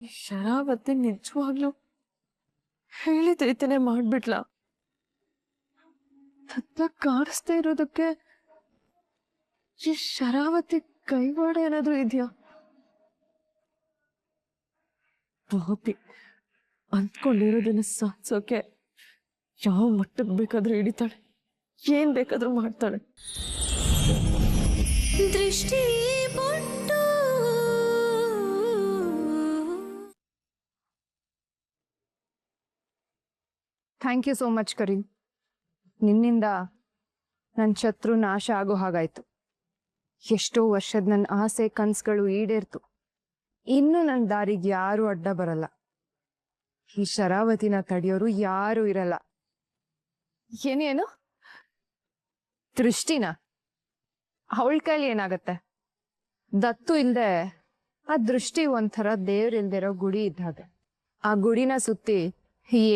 ಶರಾವತಿ ನಿಜವಾಗ್ಲೂ ಹೇಳಿದ ರೀತಿನೇ ಮಾಡ್ಬಿಟ್ಲ. ತತ್ತ ಕಾಣಿಸ್ತಾ ಇರೋದಕ್ಕೆ ಈ ಶರಾವತಿ ಕೈವಾಡ ಏನಾದ್ರೂ ಇದೆಯಾ? ಪಾಪಿ ಅಂದ್ಕೊಂಡಿರೋದನ್ನ ಸಾಧಿಸೋಕೆ ಯಾವ ಮಟ್ಟಕ್ಕೆ ಬೇಕಾದ್ರೂ ಹಿಡಿತಾಳೆ, ಏನ್ ಬೇಕಾದ್ರೂ ಮಾಡ್ತಾಳೆ. Drishti thank you so much Kareem. ನಿನ್ನಿಂದ ನನ್ನ ಶತ್ರು ನಾಶ ಆಗೋ ಹಾಗಾಯ್ತು. ಎಷ್ಟೋ ವರ್ಷದ ನನ್ನ ಆಸೆ ಕನ್ಸುಗಳು ಈಡೇರ್ತು. ಇನ್ನು ನನ್ನ ದಾರಿಗೆ ಯಾರು ಅಡ್ಡ ಬರಲ್ಲ. ಈ ಶರಾವತಿನ ತಡೆಯೋರು ಯಾರು ಇರಲ್ಲ. ಏನೇನು ದೃಷ್ಟಿನ ಅವಳ ಕೈಲಿ ಏನಾಗತ್ತೆ? ದತ್ತು ಇಲ್ದೆ ಆ ದೃಷ್ಟಿ ಒಂಥರ ದೇವ್ರಿಲ್ದಿರೋ ಗುಡಿ ಇದ್ದಾಗ. ಆ ಗುಡಿನ ಸುತ್ತಿ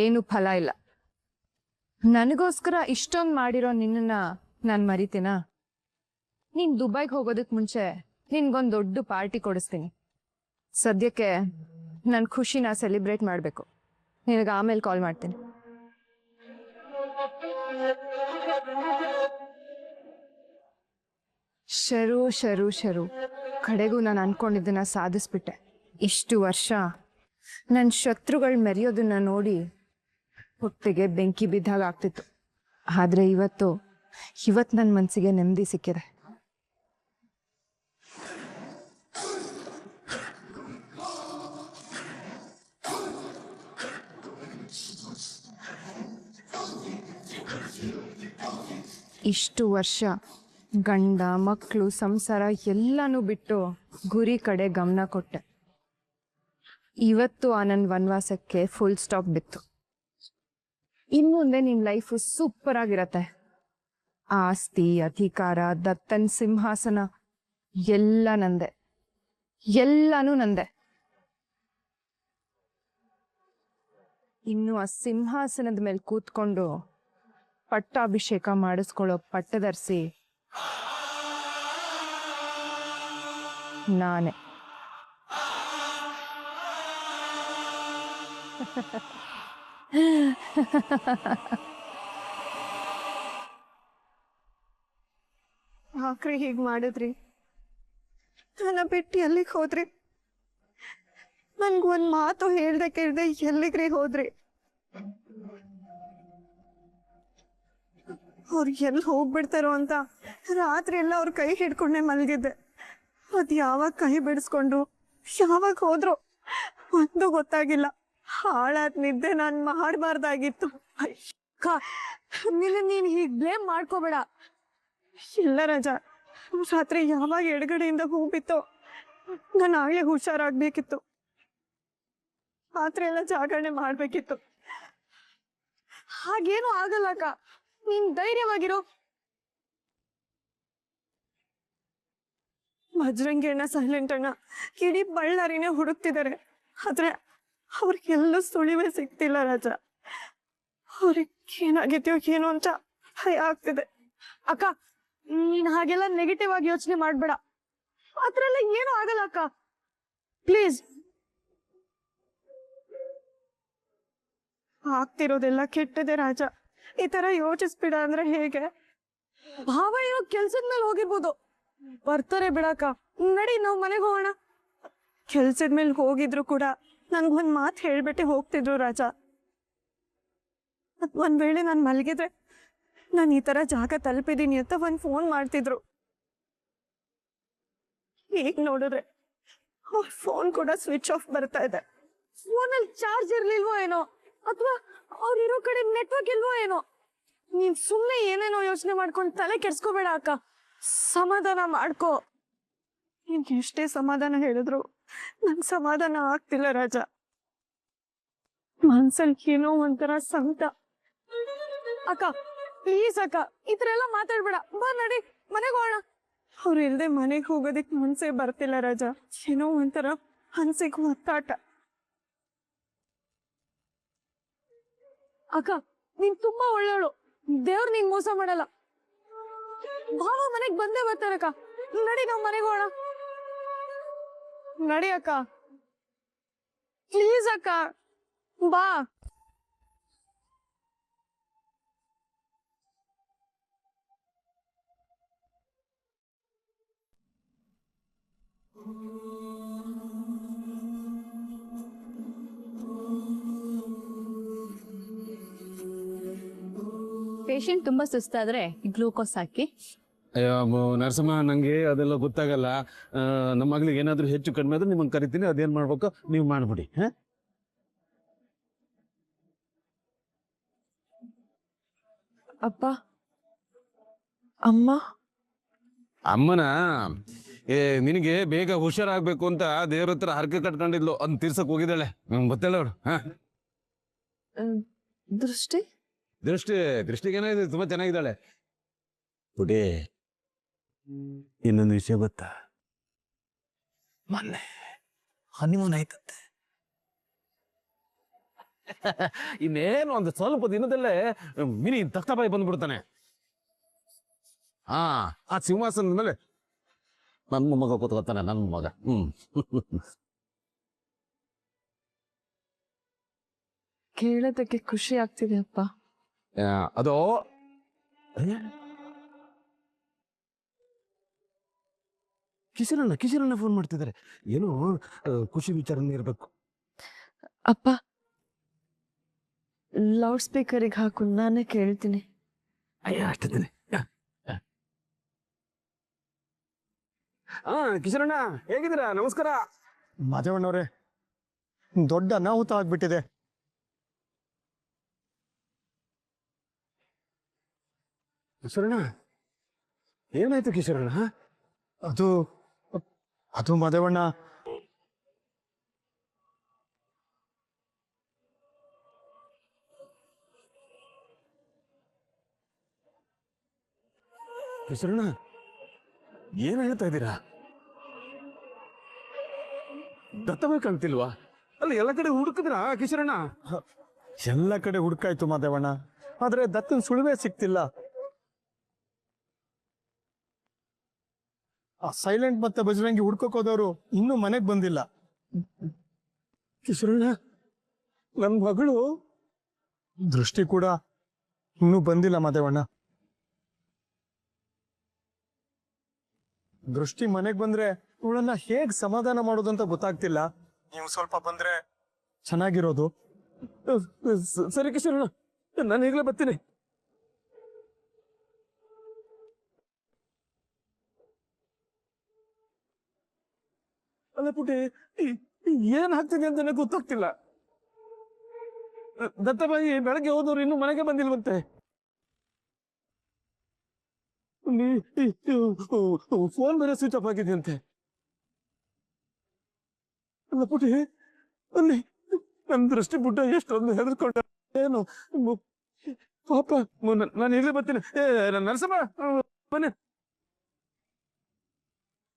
ಏನು ಫಲ ಇಲ್ಲ. ನನಗೋಸ್ಕರ ಇಷ್ಟೊಂದು ಮಾಡಿರೋ ನಿನ್ನ ನಾನು ಮರಿತೀನ? ನೀನ್ ದುಬೈಗೆ ಹೋಗೋದಕ್ ಮುಂಚೆ ನಿನ್ಗೊಂದು ದೊಡ್ಡ ಪಾರ್ಟಿ ಕೊಡಿಸ್ತೀನಿ. ಸದ್ಯಕ್ಕೆ ನನ್ನ ಖುಷಿನ ಸೆಲೆಬ್ರೇಟ್ ಮಾಡಬೇಕು. ನಿನಗೆ ಆಮೇಲೆ ಕಾಲ್ ಮಾಡ್ತೀನಿ. ಶರು ಶರು ಶರು ಕಡೆಗೂ ನಾನು ಅನ್ಕೊಂಡಿದ್ದನ್ನ ಸಾಧಿಸ್ಬಿಟ್ಟೆ. ಇಷ್ಟು ವರ್ಷ ನನ್ನ ಶತ್ರುಗಳು ಮೆರೆಯೋದನ್ನ ನೋಡಿ ಹೊಟ್ಟೆಗೆ ಬೆಂಕಿ ಬಿದ್ದಾಗ ಆಗ್ತಿತ್ತು. ಆದ್ರೆ ಇವತ್ತು ನನ್ನ ಮನಸ್ಸಿಗೆ ನೆಮ್ಮದಿ ಸಿಕ್ಕಿದೆ. ಇಷ್ಟು ವರ್ಷ ಗಂಡ ಮಕ್ಕಳು ಸಂಸಾರ ಎಲ್ಲನೂ ಬಿಟ್ಟು ಗುರಿ ಕಡೆ ಗಮನ ಕೊಟ್ಟೆ. ಇವತ್ತು ಆ ನನ್ನ ವನವಾಸಕ್ಕೆ ಫುಲ್ ಸ್ಟಾಪ್ ಬಿತ್ತು. ಇನ್ಮುಂದೆ ನಿನ್ ಲೈಫು ಸೂಪರ್ ಆಗಿರತ್ತೆ. ಆಸ್ತಿ, ಅಧಿಕಾರ, ದತ್ತನ್ ಸಿಂಹಾಸನ ಎಲ್ಲ ನಂದೆ, ಎಲ್ಲಾನು ನಂದೆ. ಇನ್ನು ಆ ಸಿಂಹಾಸನದ ಮೇಲೆ ಕೂತ್ಕೊಂಡು ಪಟ್ಟಾಭಿಷೇಕ ಮಾಡಿಸ್ಕೊಳ್ಳೋ ಪಟ್ಟದರ್ಸಿ ನಾನೇ. ಆಕ್ರಿ ಹೀಗ್ ಮಾಡಿದ್ರಿ, ನನ್ನ ಬಿಟ್ಟು ಎಲ್ಲಿಗೆ ಹೋದ್ರಿ? ನನ್ಗೊಂದ್ ಮಾತು ಹೇಳ್ದೆ ಕೇಳ್ದೆ ಎಲ್ಲಿಗ್ರಿ ಹೋದ್ರಿ? ಅವ್ರು ಎಲ್ಲಿ ಹೋಗ್ಬಿಡ್ತಾರೋ ಅಂತ ರಾತ್ರಿ ಎಲ್ಲ ಅವ್ರ ಕೈ ಹಿಡ್ಕೊಂಡೆ ಮಲಗಿದ್ದೆ. ಅದ್ ಯಾವಾಗ ಕೈ ಬಿಡಿಸ್ಕೊಂಡು ಯಾವಾಗ ಹೋದ್ರು ಒಂದು ಗೊತ್ತಾಗಿಲ್ಲ. ಹಾಳಾದ್ ನಿದ್ದೆ ನಾನ್ ಮಾಡಬಾರ್ದಾಗಿತ್ತು. ನೀನ್ ಹೀಗ್ ಬ್ಲೇಮ್ ಮಾಡ್ಕೋಬೇಡ. ಇಲ್ಲ ರಜಾ, ರಾತ್ರಿ ಯಾವಾಗ ಎಡಗಡೆಯಿಂದ ಹೂ ಬಿತ್ತೋ ನಾನು ಆಗ್ಲೇ ಹುಷಾರಾಗ್ಬೇಕಿತ್ತು. ರಾತ್ರಿ ಎಲ್ಲ ಜಾಗರಣೆ ಮಾಡ್ಬೇಕಿತ್ತು. ಹಾಗೇನು ಆಗಲ್ಲ ಅಕ್ಕ, ನೀನ್ ಧೈರ್ಯವಾಗಿರೋ. ಭಜ್ರಂಗಿ ಅಣ್ಣ, ಸೈಲೆಂಟ್ ಅಣ್ಣ ಇಡೀ ಬಳ್ಳಾರಿನೇ ಹುಡುಕ್ತಿದ್ದಾರೆ. ಆದ್ರೆ ಅವ್ರಿಗೆಲ್ಲೂ ಸುಳಿವೇ ಸಿಗ್ತಿಲ್ಲ ರಾಜ. ಅವ್ರಿಗೆ ಏನಾಗಿದ್ಯೋ ಏನೋ ಅಂತ ಭಯ ಆಗ್ತಿದೆ. ಅಕ್ಕ, ನೀನ್ ಹಾಗೆಲ್ಲ ನೆಗೆಟಿವ್ ಆಗಿ ಯೋಚನೆ ಮಾಡ್ಬೇಡ. ಆತರ ಎಲ್ಲ ಏನೂ ಆಗಲ್ಲ ಅಕ್ಕ, ಪ್ಲೀಸ್. ಆಗ್ತಿರೋದೆಲ್ಲ ಕೆಟ್ಟದೆ ರಾಜ. ಈ ತರ ಯೋಚಿಸ್ಬಿಡ ಅಂದ್ರೆ ಹೇಗೆ? ಭಾವ ಏನೋ ಕೆಲ್ಸದ ಮೇಲೆ ಹೋಗಿರ್ಬೋದು, ಬರ್ತಾರೆ ಬಿಡಕ್ಕ. ನಡಿ, ನಾವ್ ಮನೆಗೆ ಹೋಗೋಣ. ಕೆಲ್ಸದ ಮೇಲೆ ಹೋಗಿದ್ರು ಕೂಡ ನನ್ಗೊಂದ್ ಮಾತು ಹೇಳ್ಬಿಟ್ಟೆ ಹೋಗ್ತಿದ್ರು ರಾಜ. ಒಂದ್ ವೇಳೆ ನಾನ್ ಮಲಗಿದ್ರೆ ನಾನು ಈ ತರ ಜಾಗ ತಲುಪಿದೀನಿ ಅಂತ ಒಂದ್ ಫೋನ್ ಮಾಡ್ತಿದ್ರು. ಈಗ ನೋಡಿದ್ರೆ ಅವ್ರ ಫೋನ್ ಕೂಡ ಸ್ವಿಚ್ ಆಫ್ ಬರ್ತಾ ಇದೆ. ಫೋನಲ್ಲಿ ಚಾರ್ಜ್ ಇರ್ಲಿಲ್ವೋ ಏನೋ, ಅಥವಾ ಅವ್ರಿರೋ ಕಡೆ ನೆಟ್ವರ್ಕ್ ಇಲ್ವೋ ಏನೋ. ನೀನ್ ಸುಮ್ನೆ ಏನೇನೋ ಯೋಚನೆ ಮಾಡ್ಕೊಂಡು ತಲೆ ಕೆಡ್ಸ್ಕೋಬೇಡ ಅಕ್ಕ, ಸಮಾಧಾನ ಮಾಡ್ಕೋ. ನೀನ್ ಎಷ್ಟೇ ಸಮಾಧಾನ ಹೇಳಿದ್ರು ನನ್ ಸಮಾಧಾನ ಆಗ್ತಿಲ್ಲ ರಾಜ. ಮನ್ಸಲ್ಲಿ ಏನೋ ಒಂಥರ ಸಂಕಟ. ಅಕ್ಕ ಪ್ಲೀಸ್ ಅಕ್ಕ, ಈ ತರ ಎಲ್ಲ ಮಾತಾಡ್ಬೇಡ. ಬಾ ನಡಿ, ಮನೆಗೆ ಹೋಗೋಣ. ಅವ್ರು ಇಲ್ದೆ ಮನೆಗೆ ಹೋಗೋದಿಕ್ ಮನ್ಸೇ ಬರ್ತಿಲ್ಲ ರಾಜ. ಏನೋ ಒಂಥರ ಮನ್ಸಿಗೆ ಒತ್ತಾಟ. ಅಕ್ಕ, ನೀನ್ ತುಂಬಾ ಒಳ್ಳೆಯವಳು, ದೇವ್ರು ನಿಂಗ್ ಮೋಸ ಮಾಡಲ್ಲ. ಭಾವ ಮನೆಗ್ ಬಂದೇ ಬರ್ತಾರಕ್ಕ. ನಡಿ, ನಾವ್ ಮನೆಗೆ ಹೋಗೋಣ. ನಡಿ ಅಕ್ಕ. ಅಕ್ಕ, ಬಾ. ಪೇಷಂಟ್ ತುಂಬಾ ಸುಸ್ತಾದ್ರೆ ಗ್ಲೂಕೋಸ್ ಹಾಕಿ. ಅಯ್ಯೋ ನರಸಮ್ಮ, ನಂಗೆ ಅದೆಲ್ಲ ಗೊತ್ತಾಗಲ್ಲ. ನಮ್ಮ ಮಗಳಿಗೆ ಏನಾದರೂ ಹೆಚ್ಚು ಕಡಿಮೆ ಆದ್ರೆ ನಿಮ್ಮನ್ನು ಕರಿತೀನಿ, ಅದೇನು ಮಾಡ್ಬೇಕು ನೀವು ಮಾಡ್ಬಿಡಿ. ಹಾ, ಅಪ್ಪ, ಅಮ್ಮ. ಅಮ್ಮನ ನಿನಗೆ ಬೇಗ ಹುಷಾರಾಗಬೇಕು ಅಂತ ದೇವ್ರ ಹತ್ರ ಹರಕೆ ಕಟ್ಕೊಂಡಿದ್ಲು, ಅದನ್ನ ತೀರ್ಸಕ್ ಹೋಗಿದ್ದಾಳೆ. ಗೊತ್ತಲ್ಲ ಅವಳು. ಹಾ, ದೃಷ್ಟಿ ದೃಷ್ಟಿಗೆ ಏನಾಗಿದೆ, ತುಂಬಾ ಚೆನ್ನಾಗಿದ್ದಾಳೆ. ಪುಡಿ, ಇನ್ನೊಂದು ವಿಷಯ ಗೊತ್ತಾ? ಮೊನ್ನೆ ಹನಿಮೂನ್ ಆಯ್ತಂತೆ. ಇನ್ನೇನು ಒಂದು ಸ್ವಲ್ಪ ದಿನದಲ್ಲೇ ಮಿನಿ ತಖ್ತಾಬಾಯಿ ಬಂದ್ಬಿಡ್ತಾನೆ. ಆ ಸಿಂಹಾಸನದ ಮೇಲೆ ನನ್ನ ಮಗ ಕೂತ್ಕೊತಾನೆ, ನನ್ನ ಮಗ. ಕೇಳೋದಕ್ಕೆ ಖುಷಿ ಆಗ್ತಿದೆ ಅಪ್ಪ. ಅದು ಕಿಶರಣ್ಣ ಫೋನ್ ಮಾಡ್ತಿದ್ದಾರೆ. ಏನೋ ಖುಷಿ ವಿಚಾರನೇ ಇರ್ಬೇಕು. ಅಪ್ಪ, ಲೌಡ್ ಸ್ಪೀಕರಿಗೆ ಹಾಕು, ನಾನೇ ಕೇಳ್ತೀನಿ. ಅಯ್ಯ, ಅಷ್ಟೇ. ಕಿಶರಣ್ಣ, ಹೇಗಿದ್ದೀರಾ? ನಮಸ್ಕಾರ. ಮಾದೇವಣ್ಣವ್ರೆ, ದೊಡ್ಡ ಅನಾಹುತ ಆಗ್ಬಿಟ್ಟಿದೆ. ಕಿಶರಣ್ಣ, ಏನಾಯ್ತು ಕಿಶರಣ್ಣ? ಅದು ಅದು ಮಾದೇವಣ್ಣ, ಕಿಶರಣ್ಣ, ಏನ್ ಹೇಳ್ತಾ ಇದ್ದೀರಾ? ದತ್ತವೇ ಕಾಣ್ತಿಲ್ವಾ? ಅಲ್ಲ, ಎಲ್ಲ ಕಡೆ ಹುಡುಕಿದ್ರಾ ಕಿಶರಣ್ಣ? ಎಲ್ಲ ಕಡೆ ಹುಡುಕಾಯ್ತು ಮಾದೇವಣ್ಣ, ಆದ್ರೆ ದತ್ತನ ಸುಳಿವೇ ಸಿಕ್ತಿಲ್ಲ. ಆ ಸೈಲೆಂಟ್ ಮತ್ತೆ ಬಜರಂಗಿ ಹುಡ್ಕೋಕ್ ಹೋದವರು ಇನ್ನೂ ಮನೆಗ್ ಬಂದಿಲ್ಲ. ಕಿಶರಣ್ಣ, ನನ್ನ ಮಗಳು ದೃಷ್ಟಿ ಕೂಡ ಇನ್ನೂ ಬಂದಿಲ್ಲ ಮಾದೇವಣ್ಣ. ದೃಷ್ಟಿ ಮನೆಗ್ ಬಂದ್ರೆ ಇವಳನ್ನ ಹೇಗ್ ಸಮಾಧಾನ ಮಾಡೋದಂತ ಗೊತ್ತಾಗ್ತಿಲ್ಲ. ನೀವು ಸ್ವಲ್ಪ ಬಂದ್ರೆ ಚೆನ್ನಾಗಿರೋದು. ಸರಿ ಕಿಶರಣ್ಣ, ನಾನು ಈಗಲೇ ಬರ್ತೀನಿ. ಅಲ್ಲ ಪುಟಿ, ಏನ್ ಹಾಕ್ತೀನಿ ಅಂತ ನನಗೆ ಗೊತ್ತಾಗ್ತಿಲ್ಲ. ದತ್ತಬಾಯಿ ಬೆಳಗ್ಗೆ ಹೋದವ್ರು ಇನ್ನೂ ಮನೆಗೆ ಬಂದಿಲ್ವಂತೆ. ಫೋನ್ ಬೇರೆ ಸ್ವಿಚ್ ಆಫ್ ಆಗಿದೆ ಅಂತೆ. ಅಲ್ಲ ಪುಟಿ, ಅಲ್ಲಿ ನನ್ನ ದೃಷ್ಟಿ ಬುಡ್ಡ ಎಷ್ಟೊಂದು ಹೆದರ್ಕೊಂಡ. ಏನು ಪಾಪ, ನಾನು ಈಗಲೇ ಬರ್ತೀನಿ. ನರಸಮ್ಮ, ಬನ್ನಿ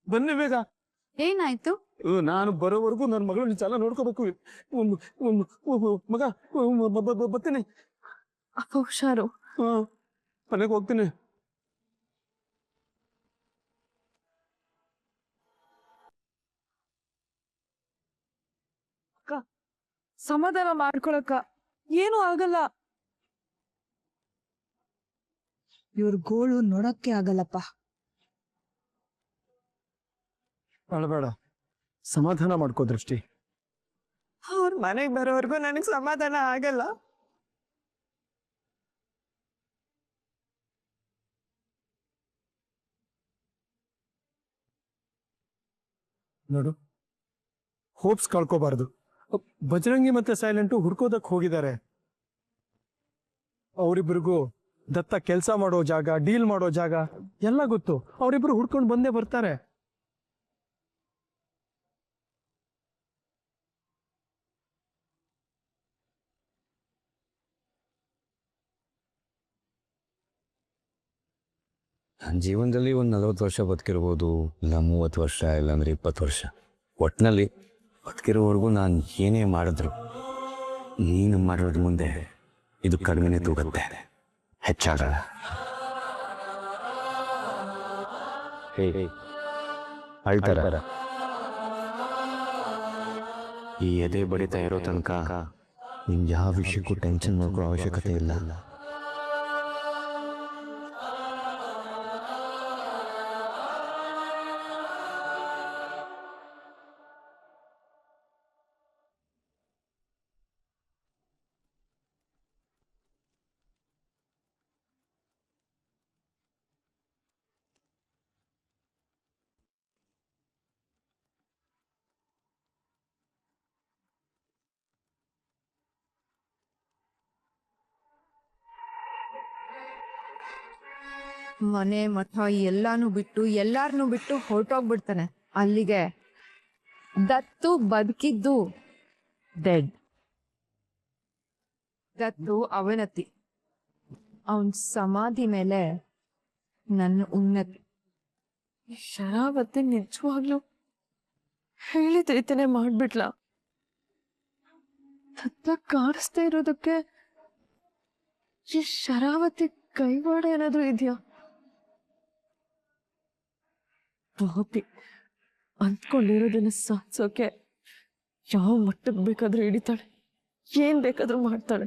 ಬನ್ನಿ ಬೇಗ. ಏನಾಯ್ತು? ನಾನು ಬರೋವರೆಗೂ ನನ್ನ ಮಗಳು ಚೆನ್ನಾಗಿ ನೋಡ್ಕೋಬೇಕು. ಮಗ, ಬರ್ತೀನಿ. ಅಪ್ಪ ಹುಷಾರು. ಮನೆಗೆ ಹೋಗ್ತೀನಿ. ಸಮಾಧಾನ ಮಾಡ್ಕೊಳಕ್ಕ ಏನೂ ಆಗಲ್ಲ. ಇವ್ರ ಗೋಳು ನೋಡಕ್ಕೆ ಆಗಲ್ಲಪ್ಪ. ಅಳಬೇಡ, ಸಮಾಧಾನ ಮಾಡ್ಕೋ ದೃಷ್ಟಿ. ಅವ್ರ ಮನೆಗೆ ಬರೋವರೆಗೂ ನನಗೆ ಸಮಾಧಾನ ಆಗಲ್ಲ. ನೋಡು, ಹೋಪ್ಸ್ ಕಳ್ಕೋಬಾರ್ದು. ಬಜರಂಗಿ ಮತ್ತೆ ಸೈಲೆಂಟು ಹುಡ್ಕೋದಕ್ ಹೋಗಿದ್ದಾರೆ. ಅವರಿಬ್ರಿಗೂ ದತ್ತ ಕೆಲಸ ಮಾಡೋ ಜಾಗ, ಡೀಲ್ ಮಾಡೋ ಜಾಗ ಎಲ್ಲ ಗೊತ್ತು. ಅವರಿಬ್ರು ಹುಡ್ಕೊಂಡು ಬಂದೇ ಬರ್ತಾರೆ. ನನ್ನ ಜೀವನದಲ್ಲಿ ಒಂದು 40 ವರ್ಷ ಬದುಕಿರ್ಬೋದು, ಇಲ್ಲ 30 ವರ್ಷ, ಇಲ್ಲಾಂದ್ರೆ 20 ವರ್ಷ. ಒಟ್ಟಿನಲ್ಲಿ ಬದುಕಿರೋವರೆಗೂ ನಾನು ಏನೇ ಮಾಡಿದ್ರು ನೀನು ಮಾಡೋದ್ರ ಮುಂದೆ ಇದು ಕಡಿಮೆನೇ ತೂಗುತ್ತೆ, ಹೆಚ್ಚಾಗಲ್ಲ. ಅಳ್ತಾರ ಈ ಎದೆ ಬಡಿತಾ ಇರೋ ತನಕ ನೀನು ಯಾವ ವಿಷಯಕ್ಕೂ ಟೆನ್ಷನ್ ಮಾಡ್ಕೊಳ್ಳೋ ಅವಶ್ಯಕತೆ ಇಲ್ಲ. ಮನೆ ಮಠ ಎಲ್ಲಾನು ಬಿಟ್ಟು ಎಲ್ಲಾರನು ಬಿಟ್ಟು ಹೊರಟೋಗ್ಬಿಡ್ತಾನೆ. ಅಲ್ಲಿಗೆ ದತ್ತು ಬದುಕಿದ್ದು ಡೆಡ್. ದತ್ತು ಅವನತಿ, ಅವನ್ ಸಮಾಧಿ ಮೇಲೆ ನನ್ನ ಉನ್ನತಿ. ಶರಾವತಿ ನಿಜವಾಗ್ಲು ಹೇಳಿದ ರೀತಿನೇ ಮಾಡ್ಬಿಟ್ಲ. ದತ್ತ ಕಾಣಿಸ್ತಾ ಇರೋದಕ್ಕೆ ಈ ಶರಾವತಿ ಕೈವಾಡ ಏನಾದ್ರೂ ಇದೆಯಾ? ಪಾಪಿ ಅಂದ್ಕೊಂಡಿರೋದನ್ನ ಸಾಧಿಸೋಕೆ ಯಾವ ಮಟ್ಟಕ್ಕೆ ಬೇಕಾದ್ರೂ ಹಿಡಿತಾಳೆ, ಏನ್ ಬೇಕಾದ್ರೂ ಮಾಡ್ತಾಳೆ.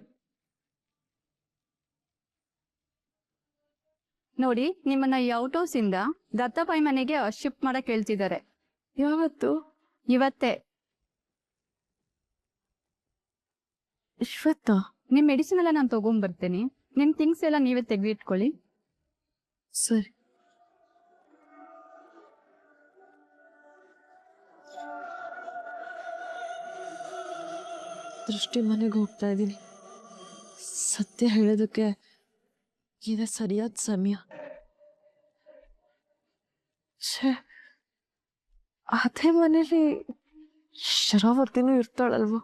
ನೋಡಿ, ನಿಮ್ಮನ್ನ ಈ ಔಟ್ ಹೌಸ್ ಇಂದ ದತ್ತಪೈ ಮನೆಗೆ ಶಿಫ್ಟ್ ಮಾಡಕ್ ಹೇಳ್ತಿದ್ದಾರೆ. ಯಾವತ್ತು? ಇವತ್ತೇ. ಇವತ್ತಾ? ನಿಮ್ ಮೆಡಿಸಿನ್ ಎಲ್ಲ ನಾನು ತಗೊಂಡ್ಬರ್ತೇನೆ. ನಿಮ್ ಥಿಂಗ್ಸ್ ಎಲ್ಲ ನೀವೇ ತೆಗೆದಿಟ್ಕೊಳ್ಳಿ. ಸರಿ. ದೃಷ್ಟಿ ಮನೆಗೆ ಹೋಗ್ತಾ ಇದ್ದೀನಿ. ಸತ್ಯ ಹೇಳೋದಕ್ಕೆ ಇದೇ ಸರಿಯಾದ ಸಮಯ. ಅದೇ ಮನೇಲಿ ಶರಾವತಿನೂ ಇರ್ತಾಳಲ್ವಾ?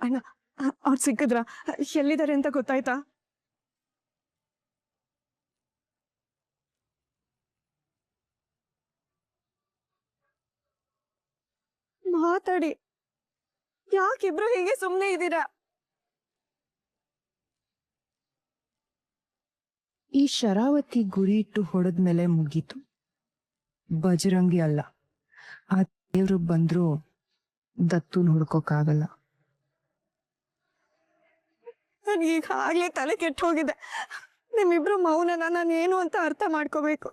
ಅಣ್ಣ, ಅವ್ರು ಸಿಕ್ಕಿದ್ರ? ಎಲ್ಲಿದ್ದಾರೆ ಅಂತ ಗೊತ್ತಾಯ್ತಾ? ಮಾತಾಡಿ. ಯಾಕಿಬ್ರು ಹೀಗೆ ಸುಮ್ನೆ ಇದ್ದೀರಾ? ಈ ಶರಾವತಿ ಗುರಿ ಇಟ್ಟು ಹೊಡೆದ್ಮೇಲೆ ಮುಗೀತು. ಬಜರಂಗಿ ಅಲ್ಲ, ಆ ದೇವ್ರು ಬಂದ್ರು ದತ್ತುನ್ ಹುಡ್ಕೋಕ್ಕಾಗಲ್ಲ. ನನಗೀಗ ಆಗ್ಲೇ ತಲೆ ಕೆಟ್ಟು ಹೋಗಿದೆ. ನಿಮ್ಮಿಬ್ರು ಮೌನನ ನಾನು ಏನು ಅಂತ ಅರ್ಥ ಮಾಡ್ಕೋಬೇಕು.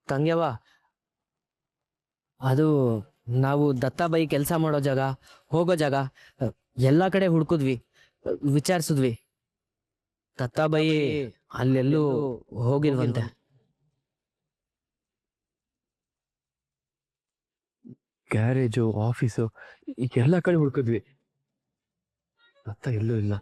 ತಂಗ್ಯವ, ಅದು ನಾವು ದತ್ತಾಬಾಯಿ ಕೆಲಸ ಮಾಡೋ ಜಾಗ, ಹೋಗೋ ಜಾಗ ಎಲ್ಲ ಕಡೆ ಹುಡ್ಕುದ್ವಿ, ವಿಚಾರಿಸಿದ್ವಿ. ದತ್ತಾಬಾಯಿ ಅಲ್ಲೆಲ್ಲೂ ಹೋಗಿಲ್ವಂತೆ. ಗ್ಯಾರೇಜು, ಆಫೀಸು ಎಲ್ಲ ಕಡೆ ಹುಡ್ಕಿದ್ವಿ. ದತ್ತ ಎಲ್ಲೂ ಇಲ್ಲ.